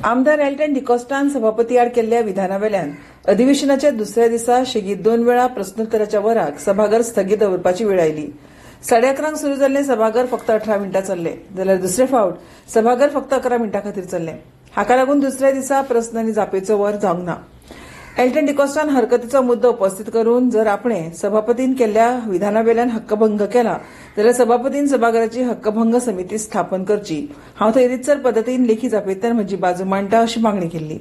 आमदार एल्टन डिकॉस्टान सभापती आड केल्ल्या विधानावेल्यान अधिवेशनाच्या दुसऱ्या दिसा शेगीत 2 वेळा प्रस्नोत्तराच्या वराक सभाघर स्थगीत दवरपाची वेळ आयली। 11:30 सुरू जाल्ले सभाघर फक्त 18 मिनटां चल्ले, जाल्यार दुसरे फावट सभाघर फक्त 11 मिनटां खातीर चल्ले। हाका लागून दुसऱ्या दिसा प्रस्न आनी जापेचो वर जावंक ना। एल्टन डिकॉस्टान हरकतीचो मुद्दो उपस्थित करून जर आपणे सभापतीन केल्ल्या विधानावेल्यान हक्कभंग केला जाल्यार सभापतीन सभाघराची हक्कभंग समिती स्थापन करची। हांव थंय रितसर पद्दतीन लेखी जापेतल्यान म्हजी बाजू मांडटा अशी मागणी केल्ली।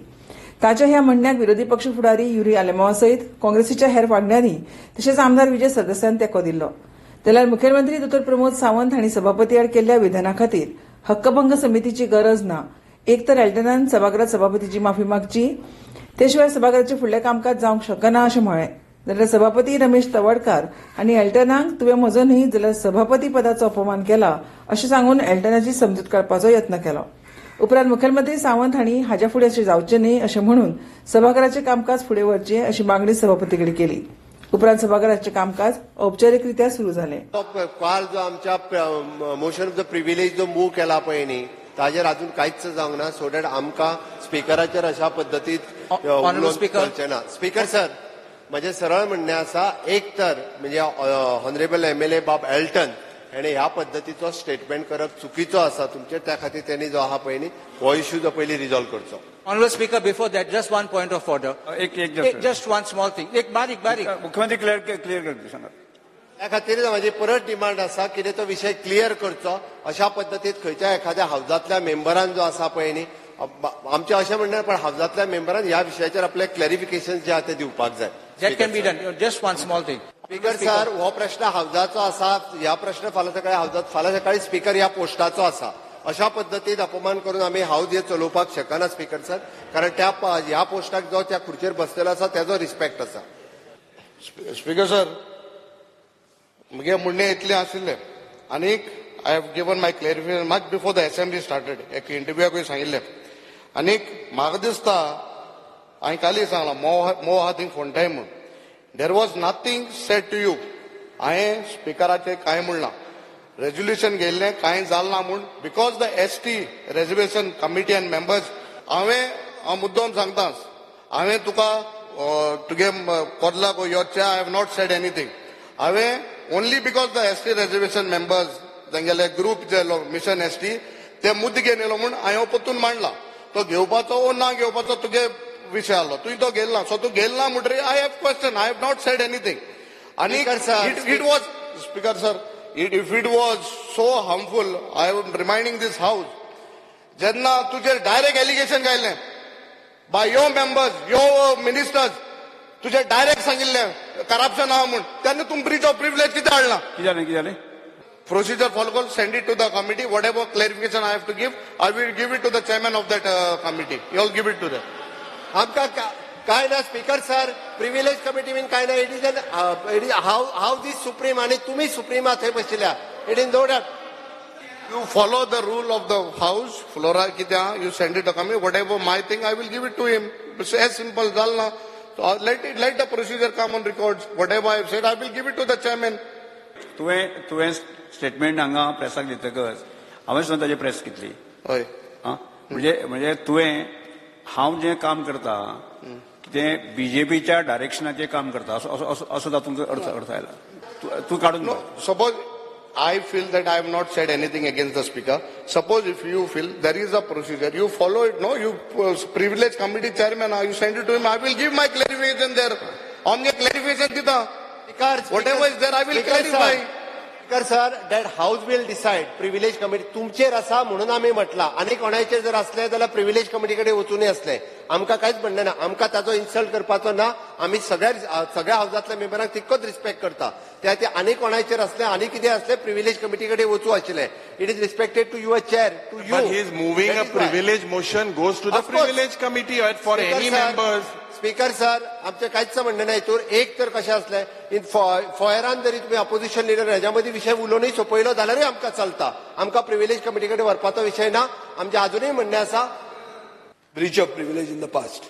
ताच्या ह्या म्हणण्याक विरोधी पक्ष फुडारी युरी आलेमावा सयत काँग्रेसीच्या हेर वांगड्यांनी तशेंच आमदार विजय सदस्यान तेंको दिल्लो। जाल्यार मुखेलमंत्री दोतोर प्रमोद सावंत हांणी सभापती आड केल्ल्या विधाना खातीर हक्कभंग समितीची गरज ना। एक तर एल्टनान सभाघरात सभापतीची माफी मागची, ते शिवाय सभाघराचे फुडले कामकाज जावंक शकना अशें म्हळें। जाल्यार सभापती रमेश तवडकार हांणी एल्टनाक तुवें म्हजो न्ही जाल्यार सभापती पदाचो अपमान केला अशें सांगून एल्टनाची समजूत काडपाचो यत्न केलो। उपरांत मुखेलमंत्री सावंत हांणी हाच्या फुडें अशें जावचें न्ही अशें म्हणून सभाघराचें कामकाज फुडें व्हरचें अशी मागणी सभापती कडेन केली। उपरांत सभाघराचें कामकाज औपचारीकरित्या सुरू जालें। काल जो आमच्या मोशन ऑफ द प्रिव्हिलेज जो मूव केला पळय न्ही ताजेर अजून कांयच जावंक ना, सो दॅट आमकां स्पिकराचेर अशा पद्दतीत करचें ना। स्पीकर सर, म्हजें सरळ म्हणणें आसा, एक तर म्हणजे ऑनरेबल एमएलए बाब एल्टन हाणें ह्या पद्दतीचो स्टेटमेंट करप चुकीचो आसा तुमचेर, त्या खातीर त्यांनी जो आहा पळय न्ही हो इश्यू जो पयलीं रिझॉल्व करचो। Honorable Speaker, before that, just one point of order. Just one small thing. एक बारीक मुख्यमंत्री क्लियर करतो सांगा। त्या खातीर म्हाजी परत डिमांड आसा, कितें तो विशय क्लियर करचो। अशा पद्दतीत खंयच्या एखाद्या हावजातल्या मेंबरान जो आसा पळय न्ही, आमचें अशें म्हणणें पण हावजातल्या मेंबरान ह्या विशयाचेर आपले क्लॅरिफिकेशन जे आहा ते दिवपाक जाय। That can be done. Just one small thing. Speaker sir, हो प्रश्न हावजाचो आसा, ह्या प्रश्न फाल्यां सकाळी स्पीकर ह्या पोस्टाचो आसा। अशा पद्दतीन अपमान करून आमी हावज हे चलोवपाक शकना स्पीकर सर, कारण ह्या पोस्टाक जो त्या खुर्चेर बसलेलो आसा तेजो रिस्पेक्ट आसा। स्पीकर सर, मुगे म्हणणें इतलें आशिल्लें, आनीक I have given my clarification much before the assembly started, एक इंटरव्यूकूय सांगिल्लें। आनीक म्हाका दिसता हांवें काली सांगलां मोव आहा थिंग फोंटाय म्हूण, there was nothing said to you. हांवें स्पिकराचें कांय म्हणलां, रेजोल्युशन घेयल्लें कांय जालें ना म्हूण, because the ST reservation committee and members. हांव मुद्दम सांगता, हांवें तुका तुगे कोदलाक your chair I have not said anything. हांवें only because the ST reservation members तेंगेले ग्रुप जे मिशन एसटी ते मुद्दे घेवन येयलो म्हूण हांवें परतून मांडला। तो घेवपाचो ओ ना घेवपाचो तुगे विशय आसलो, तुवें तो घेयला, सो तूं घेयला म्हणटरी I have question, I have not said anything. आनी it was speaker sir, if it was so harmful, I am reminding this house, जेन्ना तुजेर डायरेक्ट एलिगेशन घायलें by your members, your ministers, तुजे डायरेक्ट सांगिल्लें corruption आहा म्हूण, तेन्ना तुम ब्रीच ऑफ प्रिविलेज कित्याक हाडला? कितें जालें? प्रोसिजर फॉलो कर, send it to the committee, whatever clarification I have to give, I will give it to the chairman of that committee, you will give it to them. आमकां काय ना speaker sir, privilege committee बीन काय ना, it is हाव दीस supreme आणि तुम्ही सुप्रीम थंय बशिल्ल्या, it is no doubt. You follow the rule of the house, Flora कित्याक, you send it to committee, whatever my thing, I will give it to him. It's as simple, Dalna. So let the procedure come on records. Whatever I have said, I will give it to the chairman. तुवें statement हांगा प्रेसाक दितकच हांवें सुद्दां ताची press घेतली। हय, म्हणजे तुवें हांव जें काम करता तें बीजेपीच्या डायरेक्शनाचें काम करता असो तातूंत अर्थ आयला। तूं काडून suppose I feel that I have not said anything against the speaker. Suppose if you feel there is a procedure, you follow it, no? You privilege committee chairman, you send it to him. I will give my clarification there. On your clarification, dita. Whatever is there, I will clarify. Speaker sir, that house will decide, privilege committee तुमचेर आसा म्हणून आमी म्हटला, आनी कोणाचेर जर असले जाल्यार प्रिव्हिलेज कमिटी कडेन वचूनय असले, आमकां कांयच म्हणणें ना, आमकां ताचो इन्सल्ट करपाचो ना। आमी सगळ्या हावजातल्या मेंबरांक तितकोच रिस्पेक्ट करता, त्या खातीर आनी कोणाचेर असले आनी कितें असले प्रिव्हिलेज कमिटी कडेन वचूं आशिल्लें। It is respected to your chair, to you. But he is moving a privilege motion, goes to the privilege committee for any members. Speaker sir, आमचें कांयच म्हणणें ना हितूर। एक तर कशें असलें, इन फॉयरान जरी तुम्ही अपोजिशन लिडर हेज्या मदीं विशय उलोवनूय सोंपयलो जाल्यारूय आमकां चलता, आमकां प्रिव्हिलेज कमिटी कडेन व्हरपाचो विशय ना। आमचें अजूनय म्हणणें आसा breach of privilege in the past.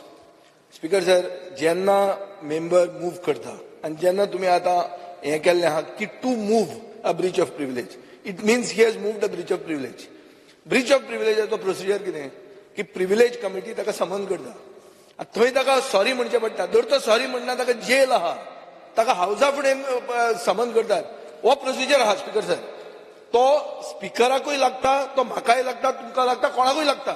Speaker sir, जेन्ना मेंबर मूव करता आनी जेन्ना तुमी आतां हें केल्लें आहा की to move a breach of privilege, it means he has moved a breach of privilege. Breach of प्रिव्हिलेजाचो प्रोसिजर कितें? की प्रिव्हिलेज कमिटी ताका समन करता थंय ताका सॉरी म्हणचें पडटा जर तो सॉरी म्हणना ताका जेल आहा ताका हावसा फुडें समन करतात हो प्रोसिजर आहा स्पीकर सर तो स्पिकराकूय लागता तो म्हाकाय लागता तुमकां लागता कोणाकूय लागता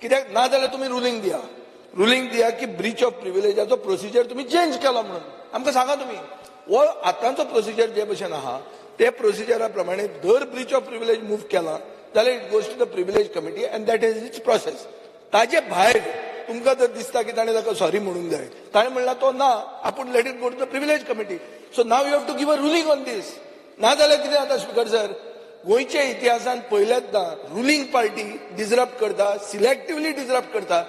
कित्याक ना जाल्यार तुमी रुलींग दिया की ब्रीच ऑफ प्रिव्हिलेजाचो प्रोसिजर तुम्ही चेंज केला म्हणून आमकां सांगा तुम्ही हो आतांचो प्रोसिजर जे भशेन आहा ते प्रोसिजरा प्रमाणे जर ब्रीच ऑफ प्रिव्हिलेज मूव केला जाल्यार it goes to the privilege committee and that is its process ताजे भायर तुमकां जर दिसता की ताणें ताका सॉरी म्हणूंक जाय ताणें म्हणला तो ना आपूण let it go to the privilege committee so now you have to give a ruling on this ना जाल्यार कितें जाता स्पीकर सर गोंयच्या इतिहासान पयलेंदा रुलींग पार्टी डिसरप्ट करता सिलेक्टिव्हली डिसरप्ट करता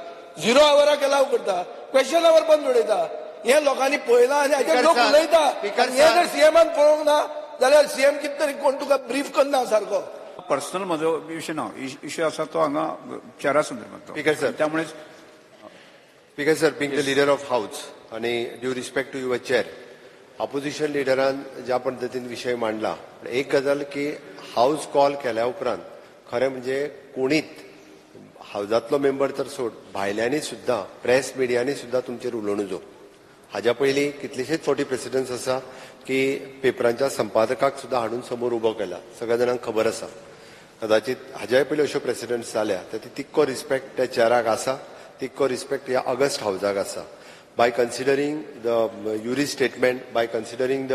0 आवराक अलाव करता क्वेश्चन आवर बंद उडयता हे लोकांनी पळयलां आनी हाचेर लोक उलयता हे जर सीएमान पळोवंक ना जाल्यार सीएम कितें तरी कोण तुका ब्रीफ करना सारको पर्सनल म्हजो विशय ना इश्यू आसा तो हांगा चारा संदर्भात स्पीकर सर त्यामुळे speaker sir being the leader of house आणि due respect to your chair opposition लिडरान ज्या पद्धतीन विषय मांडला एक गजाल की हाऊस कॉल केल्या उपरांत खरें म्हणजे कोणीच हाऊसातलो मेंबर तर सोड भायल्यांनी सुद्धा प्रेस मिडियांनी सुद्धा तुमचेर उलोवंक नजो हाज्या पयलीं कितलेशेच फावटी प्रेसिडेंट्स आसा की पेपरांच्या संपादकाक सुद्धा हाडून समोर उबो केला सगळ्या जाणांक खबर आसा कदाचित हाज्याय पयलीं अश्यो प्रेसिडेंट्स जाल्या तर तितको रिस्पेक्ट त्या चेअराक आसा तितको रिस्पेक्ट ह्या ऑगस्ट हाऊसाक आसा by considering the Yuri statement by considering the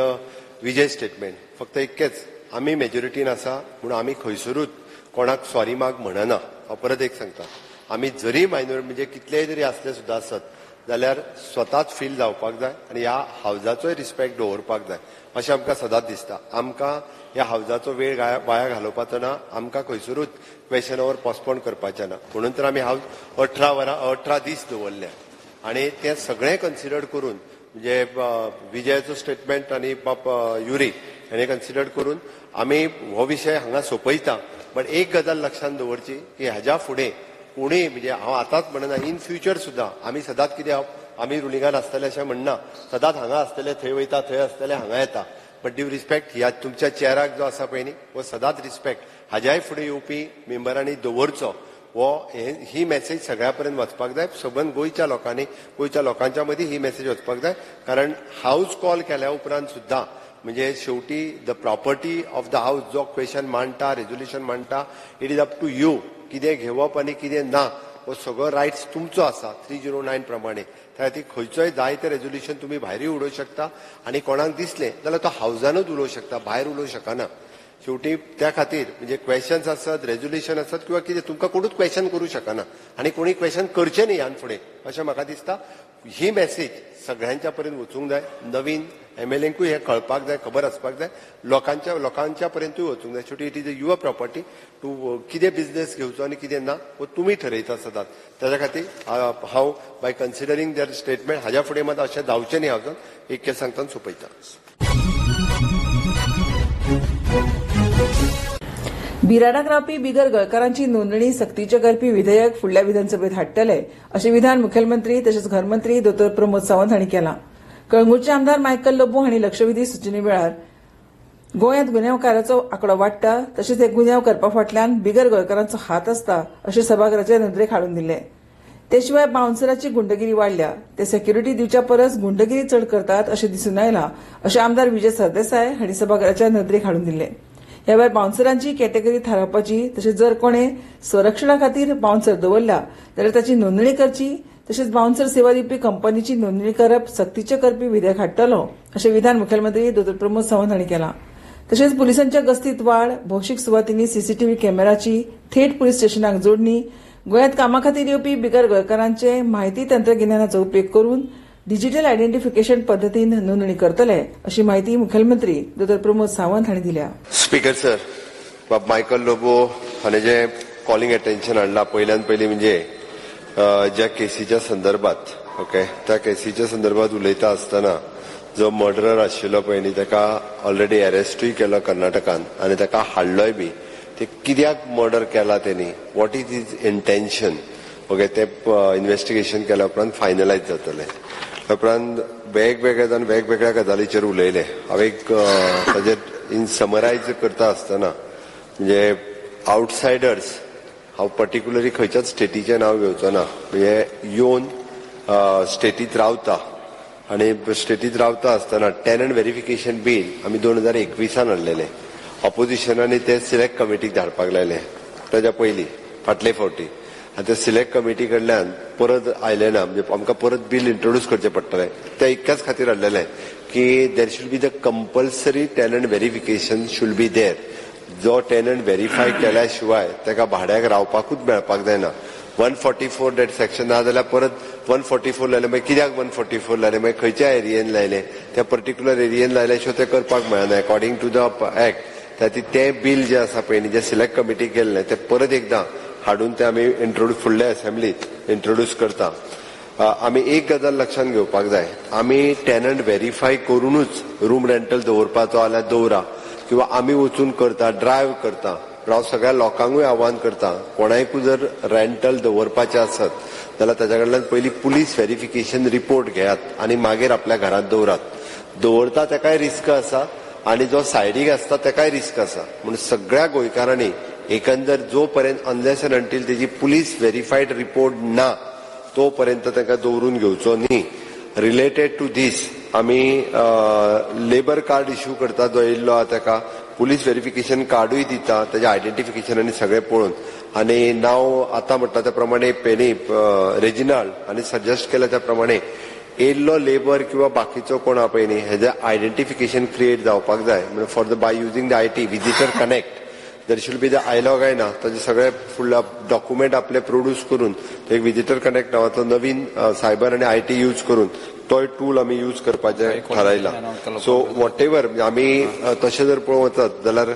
Vijay statement फक्त इतकेच आमी मेजॉरिटीन आसा म्हणून आमी खंयसरूच कोणाक सॉरी माग म्हणना हांव परत एक सांगता आमी जरी मायनॉरिटी म्हणजे कितलेय जरी असले सुद्धा आसत जाल्यार स्वताच फील जावपाक जाय आनी ह्या हाऊसाचोय रिस्पेक्ट दवरपाक जाय अशें आमकां सदांच दिसता आमकां ह्या हाऊसाचो वेळ वाया घालोवपाचो ना आमकां खंयसरूच क्वेश्चन आवर पोस्टपोन करपाचें ना म्हणून तर आमी हाऊस 18 दीस दवरल्या आनी तें सगळें कन्सिडर करून म्हणजे विजयाचो स्टेटमेंट आनी युरी हेणें कन्सिडर करून आमी हो विशय हांगा सोंपयता पण एक गजाल लक्षांत दवरची की हाज्या फुडें कोणीय म्हणजे हांव आतांच म्हणना इन फ्युचर सुद्धा आमी सदांच कितें आमी रुलिंगान आसतले अशें म्हणना सदांच हांगा आसतले थंय वयता थंय आसतले हांगा येता बट ड्यू रिस्पेक्ट ह्या तुमच्या चेअराक जो आसा पळय न्ही हो सदांच रिस्पेक्ट हाज्याय फुडें येवपी मेंबरांनी दवरचो हो ही मेसेज सगळ्या पर्यंत वचपाक जाय सबंद गोंयच्या लोकांनी गोंयच्या लोकांच्या मदीं ही मेसेज वचपाक जाय कारण हाऊस कॉल केल्या उपरांत सुद्धा म्हणजे शेवटी the property of the house जो क्वेश्चन मांडटा रेझोल्युशन मांडटा it is up to you कितें घेवप आनी कितें ना हो सगळो रायट्स तुमचो आसा 309 प्रमाणे त्या खातीर खंयचोय जाय तें रेझोल्युशन तुमी भायरूय उडोवंक शकता आनी कोणाक दिसलें जाल्यार तो हाऊसानूच उलोवंक शकता भायर उलोवंक शकना शेवटी त्या खातीर म्हणजे क्वेश्चन्स आसत रेझोल्युशन आसत किंवा कितें तुमकां कोणूच क्वेश्चन करूं शकना आनी कोणी क्वेश्चन करचें न्ही ह्यान फुडें अशें म्हाका दिसता ही मेसेज सगळ्यांच्या पर्यंत वचूंक जाय नवीन एमएलएंकूय हें कळपाक जाय खबर आसपाक जाय लोकांच्या पर्यंतूय वचूंक जाय शेवटी it is your property to कितें बिझनेस घेवचो आनी कितें ना हो तुमी ठरयता सदांच त्याच्या खातीर हांव बाय कन्सिडरींग दॅट स्टेटमेंट हाज्या फुडें मात अशें जावचें न्ही हांव एक सांगता सोंपयता बिराडाक रावपी बिगर गोंयकारांची नोंदणी सक्तीचे करपी विधेयक फुडल्या विधानसभेत हाडटले अशें विधान मुखेलमंत्री तशेंच घरमंत्री दोतोर प्रमोद सावंत हांणी केलां कळंगूटचे आमदार मायकल लोबो हांणी लक्षवेधी सुचने वेळार गोंयांत गुन्यांवकाराचो आंकडो वाडटा तशेंच हे गुन्यांव करपा फाटल्यान बिगर गोंयकारांचो हात आसता अशें सभाघराचे नदरेक हाडून दिले ते शिवाय बाउन्सराची गुंडगिरी वाडल्या ते सेक्युरिटी दिवच्या परस गुंडगिरी चड करतात अशें दिसून आयलां अशें आमदार विजय सरदेसाय हांणी सभाघराच्या नदरेक हाडून दिले ह्या वेळार बाउन्सरांची कॅटेगरी थारावपाची तशेंच जर कोणे संरक्षणा खातीर बाउन्सर दवरला जाल्यार ताची नोंदणी करची तशेंच बाउन्सर सेवा दिवपी कंपनीची नोंदणी करप सक्तीचे करपी विधेयक हाडटलो अशें विधान मुखेलमंत्री दोतोर प्रमोद सावंत हांणी केलां तशेंच पुलिसांच्या गस्तीत वाड भौशीक सुवातींनी सीसीटीव्ही कॅमेराची थेट पुलीस स्टेशनाक जोडणी गोंयांत कामा खातीर येवपी बिगर गोंयकारांचे म्हायती तंत्रगिन्यानाचो उपेग करून डिजिटल आयडेंटिफिकेशन पद्दतीन नोंदणी करतले अशी माहिती मुखेलमंत्री दोतोर प्रमोद सावंत हांणी दिल्या स्पीकर सर बाब मायकल लोबो हाणें जे कॉलिंग अटेन्शन हाडला पयल्यान पयलीं म्हणजे ज्या केसीच्या संदर्भात ओके त्या केसीच्या संदर्भात उलयता आसतना जो मर्डरर आशिल्लो पळय न्ही ताका ऑलरेडी अरेस्टूय केलो कर्नाटकान आनी ताका हाडलोय बी ते कित्याक मर्डर केला तेणी what is his intention okay ते इन्व्हेस्टिगेशन केल्या उपरांत फायनलायज जातले उपरांत वेगवेगळे जावन वेगवेगळ्या गजालीचेर उलयले हांव एक ताजेर इन समरायज करता आसतना म्हणजे आउटसायडर्स हांव पर्टिक्युलरी खंयच्याच स्टेटीचें नांव घेवचो ना. म्हणजे येवन स्टेटीत रावता आणि स्टेटीत रावता आसतना टेनंट व्हेरिफिकेशन बिल आमी 2021 हाडलेलें. ऑपोजिशनांनी ते सिलेक्ट कमिटीक धाडपाक लायले ताच्या पयलीं फाटले फावटी. आनी ते सिलेक्ट कमिटी कडल्यान परत आयले ना. म्हणजे आमकां परत बिल इंट्रोड्यूस करचें पडटलें. ते इतक्याच खातीर हाडलेलें की देर should be the compulsory tenant verification should be there. जो टेनंट व्हेरीफाय केल्या शिवाय ताका भाड्याक रावपाकूच मेळपाक जायना. 144 डेट सेक्शन ना जाल्यार परत 144 लायले. मागीर कित्याक 144 लायले, मागीर खंयच्या एरियेन लायले, त्या पर्टिक्युलर एरियेन लायल्या शिवाय ते करपाक मेळना अकॉर्डिंग टू द एक्ट. ते बिल जे आसा पळय जे सिलेक्ट कमिटी केल्लें ते परत एकदां हाडून ते आमी फुडल्या असेंब्लीत इंट्रोड्यूस करता. आमी एक गजाल लक्षांत घेवपाक जाय. आमी टेनंट व्हेरीफाय करूनच रूम रेंटल दवरपाचो जाल्यार दवरा, किंवा आमी वचून करता, ड्रायव्ह करता. हांव सगळ्या लोकांकूय आव्हान करता, कोणायकूय जर रेंटल दवरपाचे आसत जाल्यार ताच्या कडल्यान पयलीं पुलीस व्हेरिफिकेशन रिपोर्ट घेयात आनी मागीर आपल्या घरांत दवरात. दवरता ताकाय रिस्क आसा आनी जो सायडीक आसता ताकाय रिस्क आसा. म्हणून सगळ्या गोंयकारांनी एकंदर जो पर्यंत अनलेस एंड अंटील तेजी पुलीस व्हेरीफायड रिपोर्ट ना तो पर्यंत ताका दवरून घेवचो न्ही. रिलेटेड टू दीस आमी लेबर कार्ड इश्यू करता जो येयल्लो आहा ताका पुलीस व्हेरिफिकेशन कार्डूय दिता, ताजें आयडेंटिफिकेशन आनी सगळें पळोवन. आनी नांव आतां म्हणटा त्या प्रमाणे पेनी रेजिनाल्ड आनी सजेस्ट केल्या त्या प्रमाणे येयल्लो लेबर किंवा बाकीचो कोण आहा पळय न्ही हेजें आयडेंटिफिकेशन क्रिएट जावपाक जाय. म्हणजे for the by using the IT visitor connect there should be the आयलॉग काय ना ताजे सगळे फुल डॉक्युमेंट आपले प्रोड्यूस करून एक विजिटर कनेक्ट नांवाचो नवीन सायबर आनी IT यूज करून तो टूल आमी यूज करपाचें थारायला. सो वॉट एवर आमी तशें जर पळोवंक वचत जाल्यार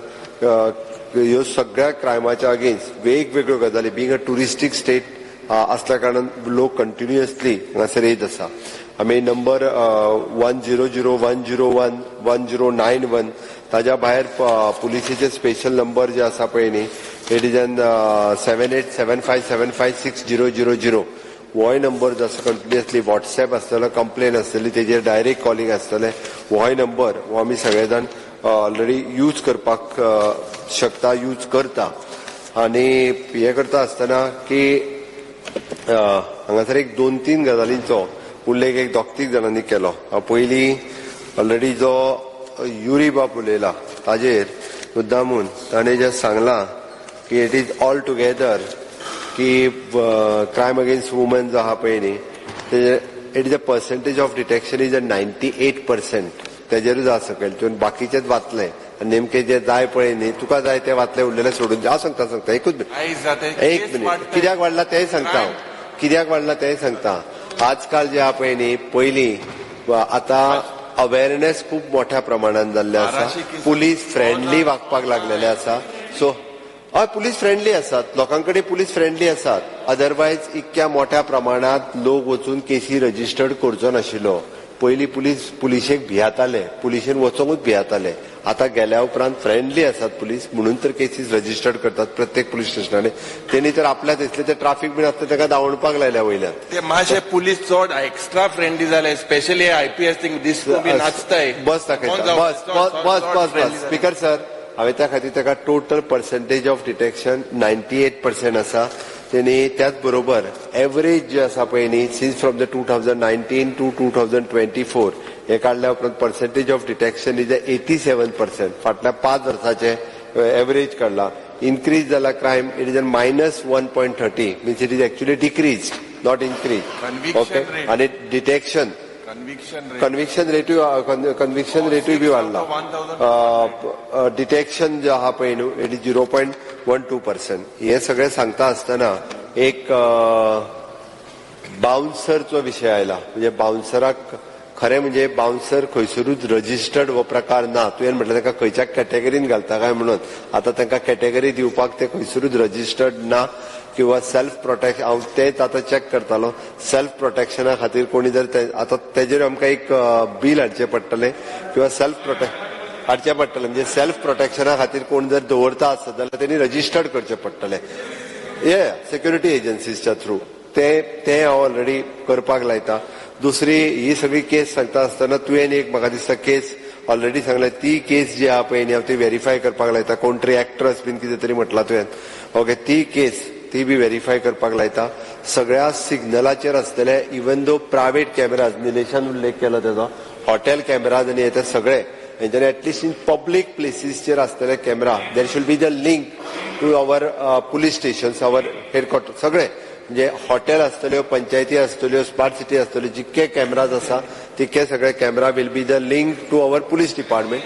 ह्यो सगळ्या क्रायमाच्या अगेन्स्ट वेगवेगळ्यो गजाली बींग अ टुरिस्टीक स्टेट असल्या कारणान लोक कंटिन्युअसली हांगासर येत आसा. आमी नंबर 1001001 1091 ताज्या भायर पुलिसेचे स्पेशल नंबर जे आसा पळय न्ही इट इज एन 7875756000 होय नंबर जो आसा कंटिन्युअसली व्हॉट्सएप आसतलो, कंप्लेन आसतली, तेजेर डायरेक्ट कॉलिंग आसतलें. होय नंबर हो आमी सगळे जाण ऑलरेडी यूज करपाक शकता, यूज करता. आनी हे करता आसतना की हांगासर एक 2-3 गजालींचो उल्लेख एक 2-3 जाणांनी केलो. पयलीं ऑलरेडी जो युरी बाब उलयला ताजेर मुद्दामून ताणें जें सांगलां की इट इज ऑल टुगेदर की क्रायम अगेन्स्ट वुमन जो आहा पळय न्ही it is a percentage of detection is 98%. तेजेरूच आसा सकयल बाकीचेच वाचलें आनी नेमकें जें जाय पळय न्ही तुका जाय तें वाचलें उरलेलें सोडून हांव सांगता एकूच एक मिनीट कित्याक वाडला तेंय सांगता हांव. कित्याक वाडला तेंय सांगता. आजकाल जे आहा पळय न्ही पयलीं आतां अवेअरनेस खूब मोठ्या प्रमाणात जाल्ले आसा. पुलीस फ्रेंडली वागपाक लागलेले आसा. सो हय पुलीस फ्रेंडली आसात, लोकांकडे पुलीस फ्रेंडली आसात. अदरवायज इतक्या मोठ्या प्रमाणात लोक वचून केसी रजिस्टर्ड करचो नाशिल्लो. पयलीं पुलिशेक भियाताले, पुलिशेन वचोंकूच भियाताले. आतां गेल्या उपरांत फ्रेंडली आसात पुलीस म्हणून तर केसीस रजिस्टर्ड करतात प्रत्येक पुलीस स्टेशनांनी. तेणी तर आपल्या दिसले ते ट्राफीक बीन आसता ताका धांवणपाक लायल्या वयल्यान. ते मातशे पुलीस चड एक्स्ट्रा फ्रेंडली जाले, स्पेशली IPS थिंग दिसको बी नाचताय. बस दाखयता बस स्पीकर सर हांवें त्या खातीर ताका टोटल पर्सेंटेज ऑफ डिटेक्शन 98% आसा. तेणी त्याच बरोबर एवरेज जे आसा पळय न्ही सिन्स फ्रॉम द 2019 टू 2024 हे काडल्या उपरांत पर्सेंटेज ऑफ डिटेक्शन इज 87%. फाटल्या 5 वर्साचे एवरेज काडला. इन्क्रीज जाला crime it is -1.30 means it is actually decrease not increase. Okay आनी डिटेक्शन कन्विक्शन रेटूय बी वाडला. डिटेक्शन जे आहा पळय न्हू इट इज 0.12%. हे सगळें सांगता आसतना एक बाउन्सरचो विशय आयला. म्हणजे बाउन्सराक खरें म्हणजे बाउन्सर खंयसरूच रजिस्टर्ड हो प्रकार ना. तुवें म्हटलें ताका खंयच्या कॅटेगरीन घालता काय म्हणून. आतां तांकां कॅटेगरी दिवपाक ते खंयसरूच रजिस्टर्ड ना किंवा सेल्फ प्रोटेक्शन. हांव तेच आतां चॅक करतालो. सेल्फ प्रोटेक्शना खातीर कोणी जर आतां तेजेर आमकां एक बील हाडचें पडटलें किंवा सेल्फ प्रोटेक्ट हाडचें पडटलें. म्हणजे सेल्फ प्रोटेक्शना खातीर कोण जर दवरता आसत जाल्यार तेणी रजिस्टर्ड करचें पडटलें सिक्युरिटी एजन्सीजच्या थ्रू. ते हांव ऑलरेडी करपाक लायता. दुसरी ही सगळी केस सांगता आसतना तुवें एक म्हाका दिसता केस ऑलरेडी सांगल्या ती केस जी आहा पळय न्ही हांव ती व्हेरीफाय करपाक लायता. कोण तरी एक्ट्रेस बीन कितें तरी म्हटलां तुवें. ओके ती केस ती बी व्हेरीफाय करपाक लायता. सगळ्या सिग्नलाचेर आसतले इवन दो प्रायव्हेट कॅमेराज, निलेशान उल्लेख केला तेजो, हॉटेल कॅमेराज आनी हे सगळे हेंच्यानी एटलिस्ट इन पब्लीक प्लेसीसचेर आसतले camera there should be the link to our police stations, our headquarter, सगळे म्हणजे हॉटेल आसतल्यो, पंचायती आसतल्यो, स्मार्ट सिटी आसतल्यो, जितके कॅमेराज आसा तितके सगळे camera will be the link to our police department.